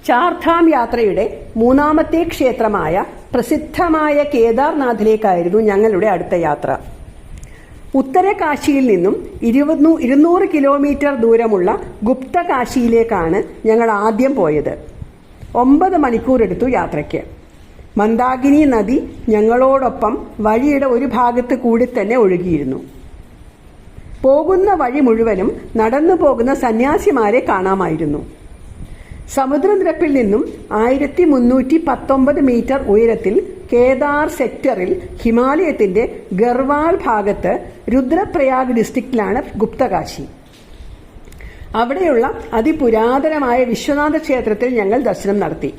ചാർധാം യാത്രയുടെ മൂന്നാമത്തെ ക്ഷേത്രമായ പ്രസിദ്ധമായ കേദാർനാഥിലേക്കായിരുന്നു ഞങ്ങളുടെ അടുത്ത യാത്ര. ഉത്തരകാശിയിൽ നിന്നും 200 കിലോമീറ്റർ ദൂരമുള്ള ഗുപ്തകാശിയിലേക്കാണ് ഞങ്ങൾ ആദ്യം പോയത്. 9 മണിക്കൂർ എടുത്തു യാത്രയ്ക്ക്. മന്ദാകിനി നദി ഞങ്ങളോടൊപ്പം വഴിയുടെ ഒരു ഭാഗത്ത് കൂടി തന്നെ ഒഴുകിയിരുന്നു. പോകുന്ന വഴി മുഴുവനും നടന്നു പോകുന്ന സന്യാസിമാരെ കാണാമായിരുന്നു. സമുദ്രനിരപ്പിൽ നിന്നും 1319 മീറ്റർ ഉയരത്തിൽ കേദാർ സെക്ടറിൽ ഹിമാലയത്തിന്റെ ഗർവാൾ ഭാഗത്ത് രുദ്രപ്രയാഗ് ഡിസ്ട്രിക്റ്റിലാണ് ഗുപ്തകാശി. അവിടെയുള്ള അതിപുരാതനമായ വിശ്വനാഥ ക്ഷേത്രത്തിൽ ഞങ്ങൾ ദർശനം നടത്തി.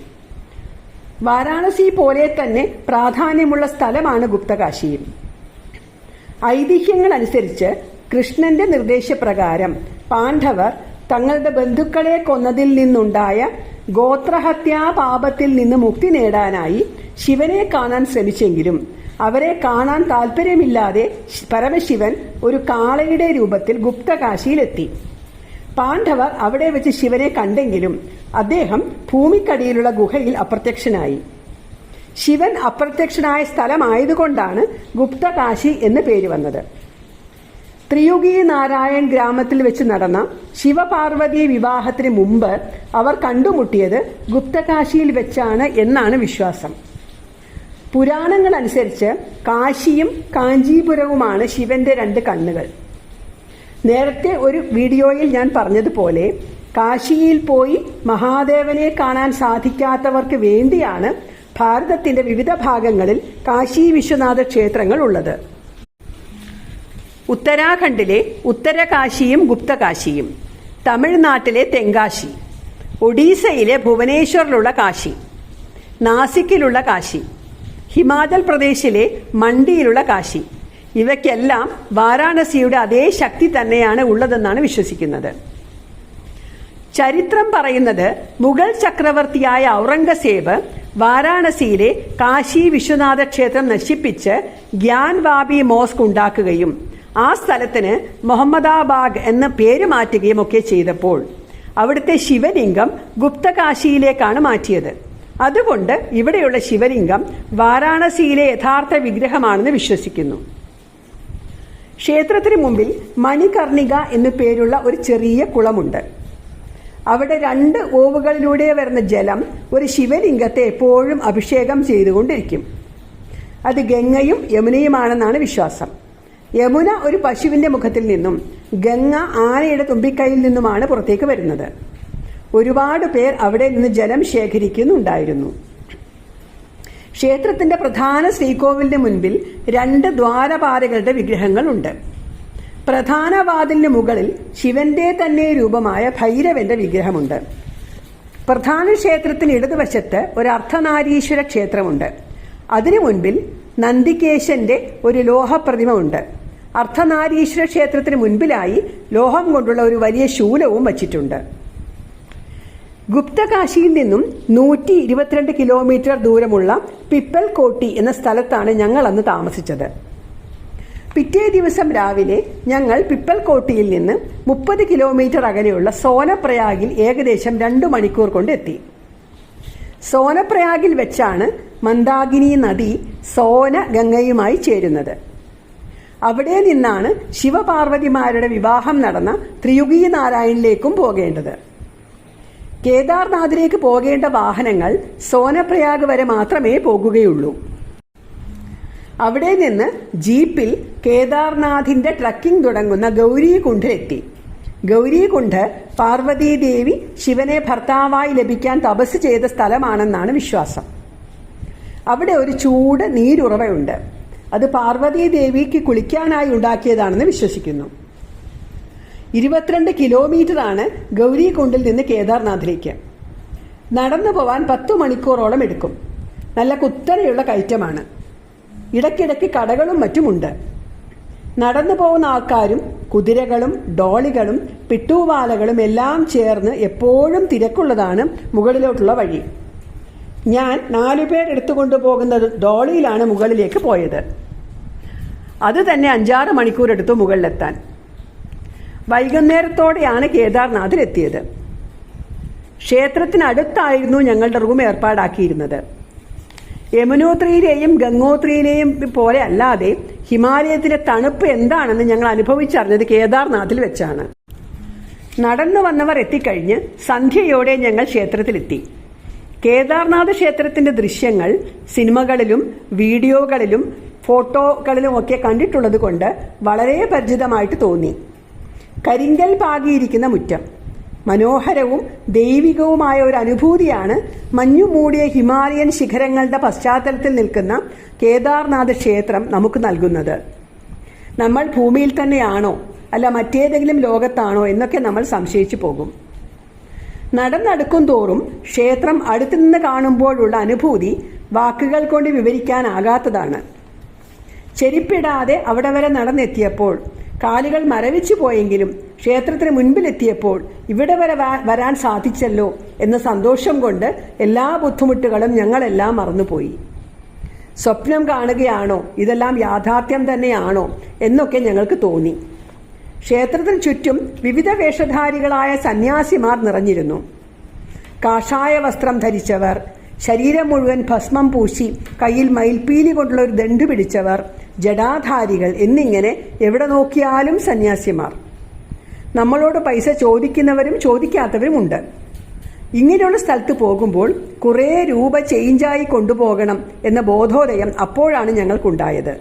വാരാണസി പോലെ തന്നെ പ്രാധാന്യമുള്ള സ്ഥലമാണ് ഗുപ്തകാശിയും. ഐതിഹ്യങ്ങൾ അനുസരിച്ച് കൃഷ്ണന്റെ നിർദ്ദേശപ്രകാരം പാണ്ഡവർ തങ്ങളുടെ ബന്ധുക്കളെ കൊന്നതിൽ നിന്നുണ്ടായ ഗോത്രഹത്യാ പാപത്തിൽ നിന്ന് മുക്തി നേടാനായി ശിവനെ കാണാൻ ശ്രമിച്ചെങ്കിലും അവരെ കാണാൻ താല്പര്യമില്ലാതെ പരമശിവൻ ഒരു കാളയുടെ രൂപത്തിൽ ഗുപ്തകാശിയിലെത്തി. പാണ്ഡവർ അവിടെ വെച്ച് ശിവനെ കണ്ടെങ്കിലും അദ്ദേഹം ഭൂമിക്കടിയിലുള്ള ഗുഹയിൽ അപ്രത്യക്ഷനായി. ശിവൻ അപ്രത്യക്ഷനായ സ്ഥലമായതുകൊണ്ടാണ് ഗുപ്തകാശി എന്ന് പേര് വന്നത്. ത്രിയുഗി നാരായൺ ഗ്രാമത്തിൽ വെച്ച് നടന്ന ശിവപാർവതി വിവാഹത്തിന് മുമ്പ് അവർ കണ്ടുമുട്ടിയത് ഗുപ്തകാശിയിൽ വെച്ചാണ് എന്നാണ് വിശ്വാസം. പുരാണങ്ങൾ അനുസരിച്ച് കാശിയും കാഞ്ചീപുരവുമാണ് ശിവന്റെ 2 കണ്ണുകൾ. നേരത്തെ ഒരു വീഡിയോയിൽ ഞാൻ പറഞ്ഞതുപോലെ കാശിയിൽ പോയി മഹാദേവനെ കാണാൻ സാധിക്കാത്തവർക്ക് വേണ്ടിയാണ് ഭാരതത്തിന്റെ വിവിധ ഭാഗങ്ങളിൽ കാശി വിശ്വനാഥ ക്ഷേത്രങ്ങൾ ഉള്ളത്. ഉത്തരാഖണ്ഡിലെ ഉത്തരകാശിയും ഗുപ്തകാശിയും, തമിഴ്നാട്ടിലെ തെങ്കാശി, ഒഡീസയിലെ ഭുവനേശ്വറിലുള്ള കാശി, നാസിക്കിലുള്ള കാശി, ഹിമാചൽ പ്രദേശിലെ മണ്ഡിയിലുള്ള കാശി, ഇവയ്ക്കെല്ലാം വാരാണസിയുടെ അതേ ശക്തി തന്നെയാണ് ഉള്ളതെന്നാണ് വിശ്വസിക്കുന്നത്. ചരിത്രം പറയുന്നത് മുഗൾ ചക്രവർത്തിയായ ഔറംഗസേബ് വാരാണസിയിലെ കാശി വിശ്വനാഥ ക്ഷേത്രം നശിപ്പിച്ച് ഗ്യാൻവാബി മോസ്ക് ഉണ്ടാക്കുകയും ആ സ്ഥലത്തിന് മുഹമ്മദാബാഗ് എന്ന പേര് മാറ്റുകയും ഒക്കെ ചെയ്തപ്പോൾ അവിടുത്തെ ശിവലിംഗം ഗുപ്തകാശിയിലേക്കാണ് മാറ്റിയത്. അതുകൊണ്ട് ഇവിടെയുള്ള ശിവലിംഗം വാരാണസിയിലെ യഥാർത്ഥ വിഗ്രഹമാണെന്ന് വിശ്വസിക്കുന്നു. ക്ഷേത്രത്തിന് മുമ്പിൽ മണികർണിക എന്നു പേരുള്ള ഒരു ചെറിയ കുളമുണ്ട്. അവിടെ 2 ഓവുകളിലൂടെ വരുന്ന ജലം ഒരു ശിവലിംഗത്തെ എപ്പോഴും അഭിഷേകം ചെയ്തുകൊണ്ടിരിക്കും. അത് ഗംഗയും യമുനയുമാണെന്നാണ് വിശ്വാസം. യമുന ഒരു പശുവിന്റെ മുഖത്തിൽ നിന്നും ഗംഗ ആനയുടെ തുമ്പിക്കൈയിൽ നിന്നുമാണ് പുറത്തേക്ക് വരുന്നത്. ഒരുപാട് പേർ അവിടെ നിന്ന് ജലം ശേഖരിക്കുന്നുണ്ടായിരുന്നു. ക്ഷേത്രത്തിന്റെ പ്രധാന ശ്രീകോവിലിന് മുൻപിൽ 2 ദ്വാരപാലകരുടെ വിഗ്രഹങ്ങളുണ്ട്. പ്രധാന വാതിലിന് മുകളിൽ ശിവന്റെ തന്നെ രൂപമായ ഭൈരവന്റെ വിഗ്രഹമുണ്ട്. പ്രധാന ക്ഷേത്രത്തിന് ഇടതുവശത്ത് ഒരു അർദ്ധനാരീശ്വര ക്ഷേത്രമുണ്ട്. അതിനു മുൻപിൽ നന്ദികേശന്റെ ഒരു ലോഹപ്രതിമ ഉണ്ട്. അർദ്ധനാരീശ്വര ക്ഷേത്രത്തിന് മുൻപിലായി ലോഹം കൊണ്ടുള്ള ഒരു വലിയ ശൂലവും വച്ചിട്ടുണ്ട്. ഗുപ്തകാശിയിൽ നിന്നും 122 കിലോമീറ്റർ ദൂരമുള്ള പിപ്പൽകോട്ടി എന്ന സ്ഥലത്താണ് ഞങ്ങൾ അന്ന് താമസിച്ചത്. പിറ്റേ ദിവസം രാവിലെ ഞങ്ങൾ പിപ്പൽകോട്ടിയിൽ നിന്ന് 30 കിലോമീറ്റർ അകലെയുള്ള സോനപ്രയാഗിൽ ഏകദേശം 2 മണിക്കൂർ കൊണ്ട് എത്തി. സോനപ്രയാഗിൽ വെച്ചാണ് മന്ദാകിനി നദി സോന ഗംഗയുമായി ചേരുന്നത്. അവിടെ നിന്നാണ് ശിവപാർവതിമാരുടെ വിവാഹം നടന്ന ത്രിയുഗി നാരായണിലേക്കും പോകേണ്ടത്. കേദാർനാഥിലേക്ക് പോകേണ്ട വാഹനങ്ങൾ സോനപ്രയാഗ് വരെ മാത്രമേ പോകുകയുള്ളൂ. അവിടെ നിന്ന് ജീപ്പിൽ കേദാർനാഥിന്റെ ട്രക്കിംഗ് തുടങ്ങുന്ന ഗൗരീകുണ്ഡിലെത്തി. ഗൗരീകുണ്ഡ് പാർവതീദേവി ശിവനെ ഭർത്താവായി ലഭിക്കാൻ തപസ് ചെയ്ത സ്ഥലമാണെന്നാണ് വിശ്വാസം. അവിടെ ഒരു ചൂട് നീരുറവയുണ്ട്. അത് പാർവതീദേവിക്ക് കുളിക്കാനായി ഉണ്ടാക്കിയതാണെന്ന് വിശ്വസിക്കുന്നു. 22 കിലോമീറ്ററാണ് ഗൗരീകുണ്ടിൽ നിന്ന് കേദാർനാഥിലേക്ക്. നടന്നു പോവാൻ 10 മണിക്കൂറോളം എടുക്കും. നല്ല കുത്തനെയുള്ള കയറ്റമാണ്. ഇടയ്ക്കിടയ്ക്ക് കടകളും മറ്റുമുണ്ട്. നടന്നു പോകുന്ന ആൾക്കാരും കുതിരകളും ഡോളികളും പിട്ടൂവാലകളും എല്ലാം ചേർന്ന് എപ്പോഴും തിരക്കുള്ളതാണ് മുകളിലോട്ടുള്ള വഴി. ഞാൻ 4 പേർ എടുത്തുകൊണ്ടുപോകുന്ന ഡോളിയിലാണ് മുകളിലേക്ക് പോയത്. അത് തന്നെ 5-6 മണിക്കൂർ എടുത്തു മുകളിലെത്താൻ. വൈകുന്നേരത്തോടെയാണ് കേദാർനാഥിലെത്തിയത്. ക്ഷേത്രത്തിനടുത്തായിരുന്നു ഞങ്ങളുടെ റൂം ഏർപ്പാടാക്കിയിരുന്നത്. യമുനോത്രിയിലെയും ഗംഗോത്രിയിലെയും പോലെ അല്ലാതെ ഹിമാലയത്തിലെ തണുപ്പ് എന്താണെന്ന് ഞങ്ങൾ അനുഭവിച്ചറിഞ്ഞത് കേദാർനാഥിൽ വെച്ചാണ്. നടന്നു വന്നവർ എത്തിക്കഴിഞ്ഞ് സന്ധ്യയോടെ ഞങ്ങൾ ക്ഷേത്രത്തിലെത്തി. കേദാർനാഥ് ക്ഷേത്രത്തിന്റെ ദൃശ്യങ്ങൾ സിനിമകളിലും വീഡിയോകളിലും ഫോട്ടോകളിലും ഒക്കെ കണ്ടിട്ടുള്ളത് കൊണ്ട് വളരെ പരിചിതമായിട്ട് തോന്നി. കരിങ്കൽ പാകിയിരിക്കുന്ന മുറ്റം, മനോഹരവും ദൈവികവുമായ ഒരു അനുഭൂതിയാണ് മഞ്ഞു മൂടിയ ഹിമാലയൻ ശിഖരങ്ങളുടെ പശ്ചാത്തലത്തിൽ നിൽക്കുന്ന കേദാർനാഥ് ക്ഷേത്രം നമുക്ക് നൽകുന്നത്. നമ്മൾ ഭൂമിയിൽ തന്നെയാണോ അല്ല മറ്റേതെങ്കിലും ലോകത്താണോ എന്നൊക്കെ നമ്മൾ സംശയിച്ചു പോകും. നടന്നടുക്കും തോറും ക്ഷേത്രം അടുത്തുനിന്ന് കാണുമ്പോഴുള്ള അനുഭൂതി വാക്കുകൾ കൊണ്ട് വിവരിക്കാനാകാത്തതാണ്. ചെരിപ്പിടാതെ അവിടെ വരെ നടന്നെത്തിയപ്പോൾ കാലുകൾ മരവിച്ചു പോയെങ്കിലും ക്ഷേത്രത്തിന് മുൻപിലെത്തിയപ്പോൾ ഇവിടെ വരെ വരാൻ സാധിച്ചല്ലോ എന്ന സന്തോഷം കൊണ്ട് എല്ലാ ബുദ്ധിമുട്ടുകളും ഞങ്ങളെല്ലാം മറന്നുപോയി. സ്വപ്നം കാണുകയാണോ, ഇതെല്ലാം യാഥാർത്ഥ്യം തന്നെയാണോ എന്നൊക്കെ ഞങ്ങൾക്ക് തോന്നി. ക്ഷേത്രത്തിന് ചുറ്റും വിവിധ വേഷധാരികളായ സന്യാസിമാർ നിറഞ്ഞിരുന്നു. കാഷായ വസ്ത്രം ധരിച്ചവർ, ശരീരം മുഴുവൻ ഭസ്മം പൂശി കയ്യിൽ മയിൽപ്പീലി കൊണ്ടുള്ള ഒരു ദണ്ഡ് പിടിച്ചവർ, ജടാധാരികൾ എന്നിങ്ങനെ എവിടെ നോക്കിയാലും സന്യാസിമാർ. നമ്മളോട് പൈസ ചോദിക്കുന്നവരും ചോദിക്കാത്തവരുമുണ്ട്. ഇങ്ങനെയുള്ള സ്ഥലത്ത് പോകുമ്പോൾ കുറേ രൂപ ചേഞ്ചായി കൊണ്ടുപോകണം എന്ന ബോധോദയം അപ്പോഴാണ് ഞങ്ങൾക്കുണ്ടായത്.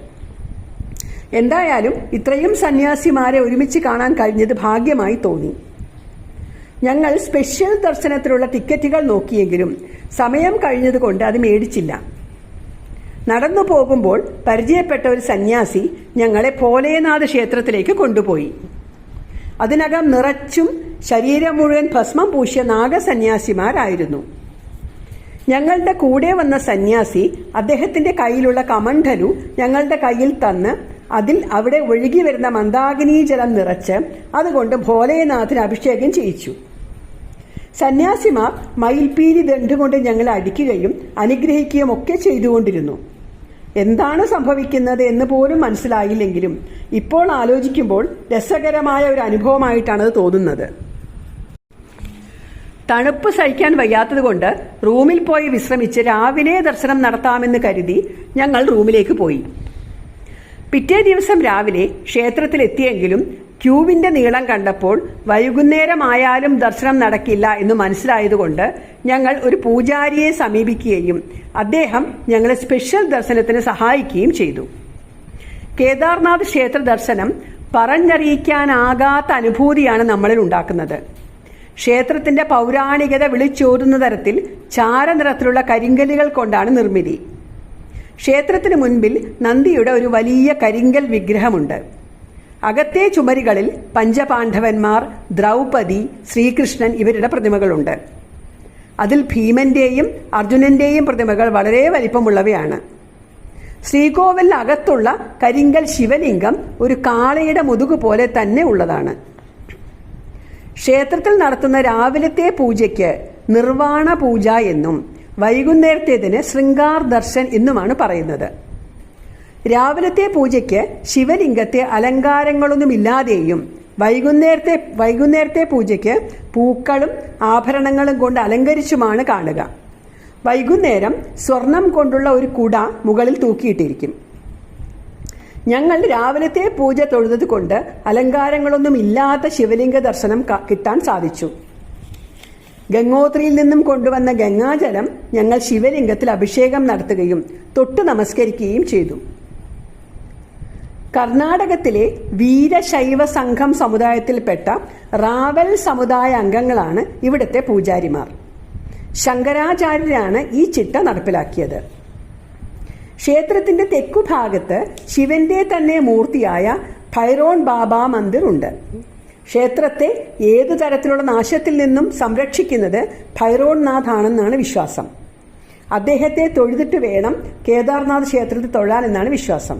എന്തായാലും ഇത്രയും സന്യാസിമാരെ ഒരുമിച്ച് കാണാൻ കഴിഞ്ഞത് ഭാഗ്യമായി തോന്നി. ഞങ്ങൾ സ്പെഷ്യൽ ദർശനത്തിലുള്ള ടിക്കറ്റുകൾ നോക്കിയെങ്കിലും സമയം കഴിഞ്ഞതുകൊണ്ട് അത് മേടിച്ചില്ല. നടന്നു പോകുമ്പോൾ പരിചയപ്പെട്ട ഒരു സന്യാസി ഞങ്ങളെ ഭോലേനാഥ് ക്ഷേത്രത്തിലേക്ക് കൊണ്ടുപോയി. അതിനകം നിറച്ചും ശരീരം മുഴുവൻ ഭസ്മം പൂശിയ നാഗസന്യാസിമാരായിരുന്നു. ഞങ്ങളുടെ കൂടെ വന്ന സന്യാസി അദ്ദേഹത്തിന്റെ കയ്യിലുള്ള കമണ്ഡലു ഞങ്ങളുടെ കയ്യിൽ തന്ന് അതിൽ അവിടെ ഒഴുകി വരുന്ന മന്ദാകിനി ജലം നിറച്ച് അതുകൊണ്ട് ഭോലേനാഥിന് അഭിഷേകം ചെയ്യിച്ചു. സന്യാസിമാർ മയിൽപ്പീലി ദണ്ഡ് കൊണ്ട് ഞങ്ങളെ അടിക്കുകയും അനുഗ്രഹിക്കുകയും ഒക്കെ ചെയ്തുകൊണ്ടിരുന്നു. എന്താണ് സംഭവിക്കുന്നത് എന്ന് പോലും മനസ്സിലായില്ലെങ്കിലും ഇപ്പോൾ ആലോചിക്കുമ്പോൾ രസകരമായ ഒരു അനുഭവമായിട്ടാണത് തോന്നുന്നത്. തണുപ്പ് സഹിക്കാൻ വയ്യാത്തതുകൊണ്ട് റൂമിൽ പോയി വിശ്രമിച്ച് രാവിലെ ദർശനം നടത്താമെന്ന് കരുതി ഞങ്ങൾ റൂമിലേക്ക് പോയി. പിറ്റേ ദിവസം രാവിലെ ക്ഷേത്രത്തിലെത്തിയെങ്കിലും ക്യൂവിന്റെ നീളം കണ്ടപ്പോൾ വൈകുന്നേരമായാലും ദർശനം നടക്കില്ല എന്ന് മനസ്സിലായതുകൊണ്ട് ഞങ്ങൾ ഒരു പൂജാരിയെ സമീപിക്കുകയും അദ്ദേഹം ഞങ്ങളെ സ്പെഷ്യൽ ദർശനത്തിന് സഹായിക്കുകയും ചെയ്തു. കേദാർനാഥ് ക്ഷേത്ര ദർശനം പറഞ്ഞറിയിക്കാനാകാത്ത അനുഭൂതിയാണ് നമ്മളിൽ ഉണ്ടാക്കുന്നത്. ക്ഷേത്രത്തിന്റെ പൗരാണികത വിളിച്ചോതുന്ന തരത്തിൽ ചാരനിറത്തിലുള്ള കരിങ്കല്ലുകൾ കൊണ്ടാണ് നിർമ്മിതി. ക്ഷേത്രത്തിന് മുൻപിൽ നന്ദിയുടെ ഒരു വലിയ കരിങ്കൽ വിഗ്രഹമുണ്ട്. അകത്തെ ചുമരുകളിൽ പഞ്ചപാണ്ഡവന്മാർ, ദ്രൗപദി, ശ്രീകൃഷ്ണൻ ഇവരുടെ പ്രതിമകളുണ്ട്. അതിൽ ഭീമന്റെയും അർജുനന്റെയും പ്രതിമകൾ വളരെ വലിപ്പമുള്ളവയാണ്. ശ്രീകോവിലിന് അകത്തുള്ള കരിങ്കൽ ശിവലിംഗം ഒരു കാളയുടെ മുതുകു പോലെ തന്നെ ഉള്ളതാണ്. ക്ഷേത്രത്തിൽ നടത്തുന്ന രാവിലത്തെ പൂജയ്ക്ക് നിർവാണ പൂജ എന്നും വൈകുന്നേരത്തേതിന് ശൃംഗാർ ദർശൻ എന്നുമാണ് പറയുന്നത്. രാവിലത്തെ പൂജയ്ക്ക് ശിവലിംഗത്തെ അലങ്കാരങ്ങളൊന്നുമില്ലാതെയും വൈകുന്നേരത്തെ പൂജയ്ക്ക് പൂക്കളും ആഭരണങ്ങളും കൊണ്ട് അലങ്കരിച്ചുമാണ് കാണുക. വൈകുന്നേരം സ്വർണം കൊണ്ടുള്ള ഒരു കുട മുകളിൽ തൂക്കിയിട്ടിരിക്കും. ഞങ്ങൾ രാവിലത്തെ പൂജ തൊഴുതത് കൊണ്ട് അലങ്കാരങ്ങളൊന്നും ഇല്ലാത്ത ശിവലിംഗ ദർശനം കിട്ടാൻ സാധിച്ചു. ഗംഗോത്രിയിൽ നിന്നും കൊണ്ടുവന്ന ഗംഗാജലം ഞങ്ങൾ ശിവലിംഗത്തിൽ അഭിഷേകം നടത്തുകയും തൊട്ടു നമസ്കരിക്കുകയും ചെയ്തു. കർണാടകത്തിലെ വീരശൈവ സംഘം സമുദായത്തിൽപ്പെട്ട റാവൽ സമുദായ അംഗങ്ങളാണ് ഇവിടുത്തെ പൂജാരിമാർ. ശങ്കരാചാര്യരാണ് ഈ ചിട്ട നടപ്പിലാക്കിയത്. ക്ഷേത്രത്തിന്റെ തെക്കുഭാഗത്ത് ശിവന്റെ തന്നെ മൂർത്തിയായ ഭൈരോൺ ബാബ മന്ദിർ ഉണ്ട്. ക്ഷേത്രത്തെ ഏതു തരത്തിലുള്ള നാശത്തിൽ നിന്നും സംരക്ഷിക്കുന്നത് ഭൈരോൺനാഥ് ആണെന്നാണ് വിശ്വാസം. അദ്ദേഹത്തെ തൊഴുതിട്ട് വേണം കേദാർനാഥ് ക്ഷേത്രത്തിൽ തൊഴാൻ എന്നാണ് വിശ്വാസം.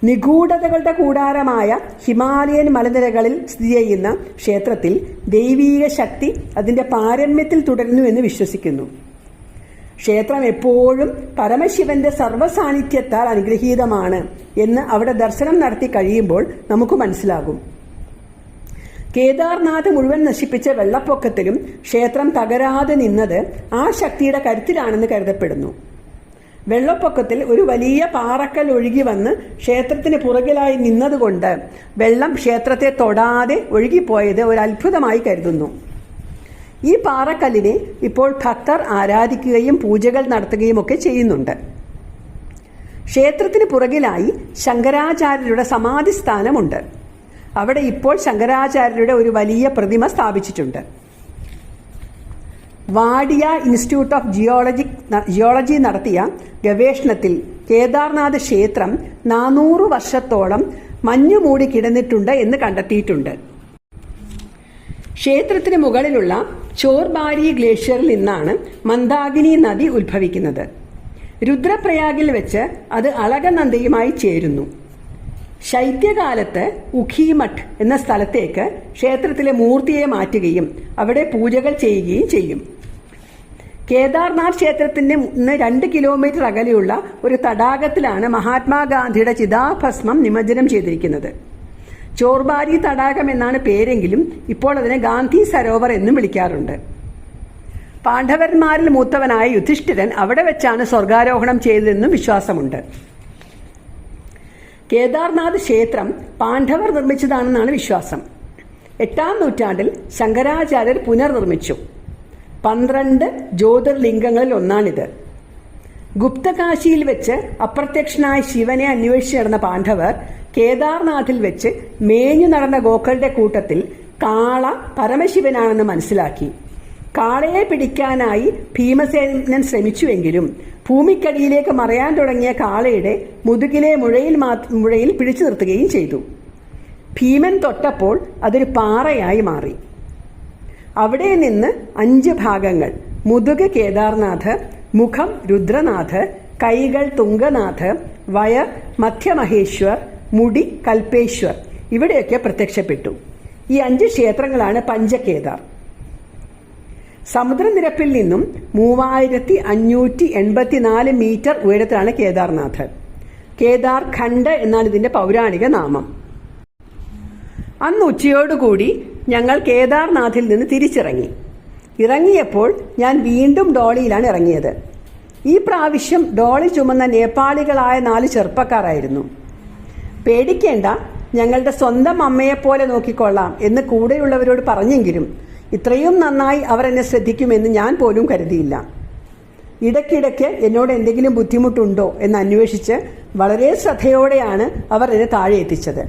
നിഗൂഢതകളുടെ കൂടാരമായ ഹിമാലയൻ മലനിരകളിൽ സ്ഥിതി ചെയ്യുന്ന ക്ഷേത്രത്തിൽ ദൈവീക ശക്തി അതിന്റെ പാരമ്യത്തിൽ തുടരുന്നു എന്ന് വിശ്വസിക്കുന്നു. ക്ഷേത്രം എപ്പോഴും പരമശിവന്റെ സർവ്വസാന്നിധ്യത്താൽ അനുഗ്രഹീതമാണ് എന്ന് അവിടെ ദർശനം നടത്തി കഴിയുമ്പോൾ നമുക്ക് മനസ്സിലാകും. കേദാർനാഥ് മുഴുവൻ നശിപ്പിച്ച വെള്ളപ്പൊക്കത്തിലും ക്ഷേത്രം തകരാതെ നിന്നത് ആ ശക്തിയുടെ കരുത്തിലാണെന്ന് കരുതപ്പെടുന്നു. വെള്ളപ്പൊക്കത്തിൽ ഒരു വലിയ പാറക്കൽ ഒഴുകി വന്ന് ക്ഷേത്രത്തിന് പുറകിലായി നിന്നതുകൊണ്ട് വെള്ളം ക്ഷേത്രത്തെ തൊടാതെ ഒഴുകിപ്പോയത് ഒരു അത്ഭുതമായി കരുതുന്നു. ഈ പാറക്കല്ലിനെ ഇപ്പോൾ ഭക്തർ ആരാധിക്കുകയും പൂജകൾ നടത്തുകയും ഒക്കെ ചെയ്യുന്നുണ്ട്. ക്ഷേത്രത്തിന് പുറകിലായി ശങ്കരാചാര്യരുടെ സമാധി സ്ഥാനമുണ്ട്. അവിടെ ഇപ്പോൾ ശങ്കരാചാര്യരുടെ ഒരു വലിയ പ്രതിമ സ്ഥാപിച്ചിട്ടുണ്ട്. വാഡിയ ഇൻസ്റ്റിറ്റ്യൂട്ട് ഓഫ് ജിയോളജി നടത്തിയ ഗവേഷണത്തിൽ കേദാർനാഥ് ക്ഷേത്രം 400 വർഷത്തോളം മഞ്ഞു മൂടി കിടന്നിട്ടുണ്ട് എന്ന് കണ്ടെത്തിയിട്ടുണ്ട്. ക്ഷേത്രത്തിന് മുകളിലുള്ള ചോർബാരി ഗ്ലേഷ്യറിൽ നിന്നാണ് മന്ദാകിനി നദി ഉത്ഭവിക്കുന്നത്. രുദ്രപ്രയാഗിൽ വെച്ച് അത് അളകനന്ദയുമായി ചേരുന്നു. ശൈത്യകാലത്ത് ഉഖീമഠ് എന്ന സ്ഥലത്തേക്ക് ക്ഷേത്രത്തിലെ മൂർത്തിയെ മാറ്റുകയും അവിടെ പൂജകൾ ചെയ്യുകയും ചെയ്യും. കേദാർനാഥ് ക്ഷേത്രത്തിന് 2 കിലോമീറ്റർ അകലെയുള്ള ഒരു തടാകത്തിലാണ് മഹാത്മാഗാന്ധിയുടെ ചിതാഭസ്മം നിമജ്ജനം ചെയ്തിരിക്കുന്നത്. ചോർബാരി തടാകം എന്നാണ് പേരെങ്കിലും ഇപ്പോൾ അതിനെ ഗാന്ധി സരോവർ എന്നും വിളിക്കാറുണ്ട്. പാണ്ഡവന്മാരിൽ മൂത്തവനായ യുധിഷ്ഠിരൻ അവിടെ വെച്ചാണ് സ്വർഗാരോഹണം ചെയ്തതെന്നും വിശ്വാസമുണ്ട്. കേദാർനാഥ് ക്ഷേത്രം പാണ്ഡവർ നിർമ്മിച്ചതാണെന്നാണ് വിശ്വാസം. 8ാം നൂറ്റാണ്ടിൽ ശങ്കരാചാര്യർ പുനർനിർമ്മിച്ചു. 12 ജ്യോതിർലിംഗങ്ങളിൽ ഒന്നാണിത്. ഗുപ്തകാശിയിൽ വെച്ച് അപ്രത്യക്ഷനായ ശിവനെ അന്വേഷിച്ച് നടന്ന പാണ്ഡവർ കേദാർനാഥിൽ വെച്ച് മേഞ്ഞു നടന്ന ഗോക്കളുടെ കൂട്ടത്തിൽ കാള പരമശിവനാണെന്ന് മനസ്സിലാക്കി. കാളയെ പിടിക്കാനായി ഭീമസേനൻ ശ്രമിച്ചുവെങ്കിലും ഭൂമിക്കടിയിലേക്ക് മറയാൻ തുടങ്ങിയ കാളയുടെ മുതുകിലെ മുഴയിൽ പിടിച്ചു നിർത്തുകയും ചെയ്തു. ഭീമൻ തൊട്ടപ്പോൾ അതൊരു പാറയായി മാറി. അവിടെ നിന്ന് 5 ഭാഗങ്ങൾ: മുതുക് കേദാർനാഥ്, മുഖം രുദ്രനാഥ്, കൈകൾ തുംഗനാഥ്, വയർ മധ്യമഹേശ്വർ, മുടി കൽപേശ്വർ ഇവിടെയൊക്കെ പ്രത്യക്ഷപ്പെട്ടു. ഈ 5 ക്ഷേത്രങ്ങളാണ് പഞ്ചകേദാർ. സമുദ്രനിരപ്പിൽ നിന്നും 3584 മീറ്റർ ഉയരത്തിലാണ് കേദാർനാഥ്. കേദാർ ഖണ്ഡ് എന്നാണ് ഇതിന്റെ പൗരാണിക നാമം. അന്ന് ഉച്ചയോടുകൂടി ഞങ്ങൾ കേദാർനാഥിൽ നിന്ന് തിരിച്ചിറങ്ങി. ഇറങ്ങിയപ്പോൾ ഞാൻ വീണ്ടും ഡോളിയിലാണ് ഇറങ്ങിയത്. ഈ പ്രാവശ്യം ഡോളി ചുമന്ന നേപ്പാളികളായ 4 ചെറുപ്പക്കാരായിരുന്നു. പേടിക്കേണ്ട, ഞങ്ങളുടെ സ്വന്തം അമ്മയെപ്പോലെ നോക്കിക്കൊള്ളാം എന്ന് കൂടെയുള്ളവരോട് പറഞ്ഞെങ്കിലും ഇത്രയും നന്നായി അവർ എന്നെ ശ്രദ്ധിക്കുമെന്ന് ഞാൻ പോലും കരുതിയില്ല. ഇടയ്ക്കിടയ്ക്ക് എന്നോട് എന്തെങ്കിലും ബുദ്ധിമുട്ടുണ്ടോ എന്ന് അന്വേഷിച്ച് വളരെ ശ്രദ്ധയോടെയാണ് അവർ എന്നെ താഴെ എത്തിച്ചത്.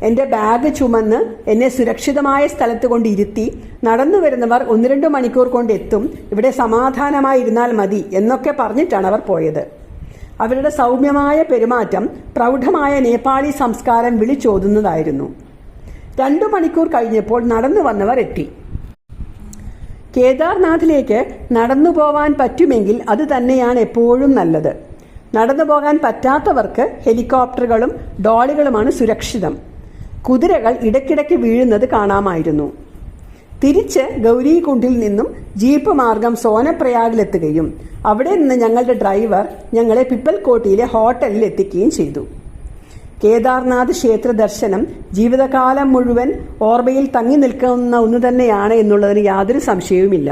എൻ്റെ ബാഗ് ചുമന്ന് എന്നെ സുരക്ഷിതമായ സ്ഥലത്ത് കൊണ്ടിരുത്തി നടന്നു വരുന്നവർ 1-2 മണിക്കൂർ കൊണ്ട് എത്തും, ഇവിടെ സമാധാനമായിരുന്നാൽ മതി എന്നൊക്കെ പറഞ്ഞിട്ടാണ് അവർ പോയത്. അവരുടെ സൗമ്യമായ പെരുമാറ്റം പ്രൗഢമായ നേപ്പാളി സംസ്കാരം വിളിച്ചോതുന്നതായിരുന്നു. 2 മണിക്കൂർ കഴിഞ്ഞപ്പോൾ നടന്നു വന്നവർ എത്തി. കേദാർനാഥിലേക്ക് നടന്നു പോവാൻ പറ്റുമെങ്കിൽ അത് തന്നെയാണ് എപ്പോഴും നല്ലത്. നടന്നു പോകാൻ പറ്റാത്തവർക്ക് ഹെലികോപ്റ്ററുകളും ഡോളികളുമാണ് സുരക്ഷിതം. കുതിരകൾ ഇടയ്ക്കിടയ്ക്ക് വീഴുന്നത് കാണാമായിരുന്നു. തിരിച്ച് ഗൗരികുണ്ടിൽ നിന്നും ജീപ്പ് മാർഗം സോനപ്രയാഗിലെത്തുകയും അവിടെ നിന്ന് ഞങ്ങളുടെ ഡ്രൈവർ ഞങ്ങളെ പിപ്പൽകോട്ടിയിലെ ഹോട്ടലിൽ എത്തിക്കുകയും ചെയ്തു. കേദാർനാഥ് ക്ഷേത്ര ദർശനം ജീവിതകാലം മുഴുവൻ ഓർമ്മയിൽ തങ്ങി നിൽക്കുന്ന ഒന്ന് തന്നെയാണ് എന്നുള്ളതിന് യാതൊരു സംശയവുമില്ല.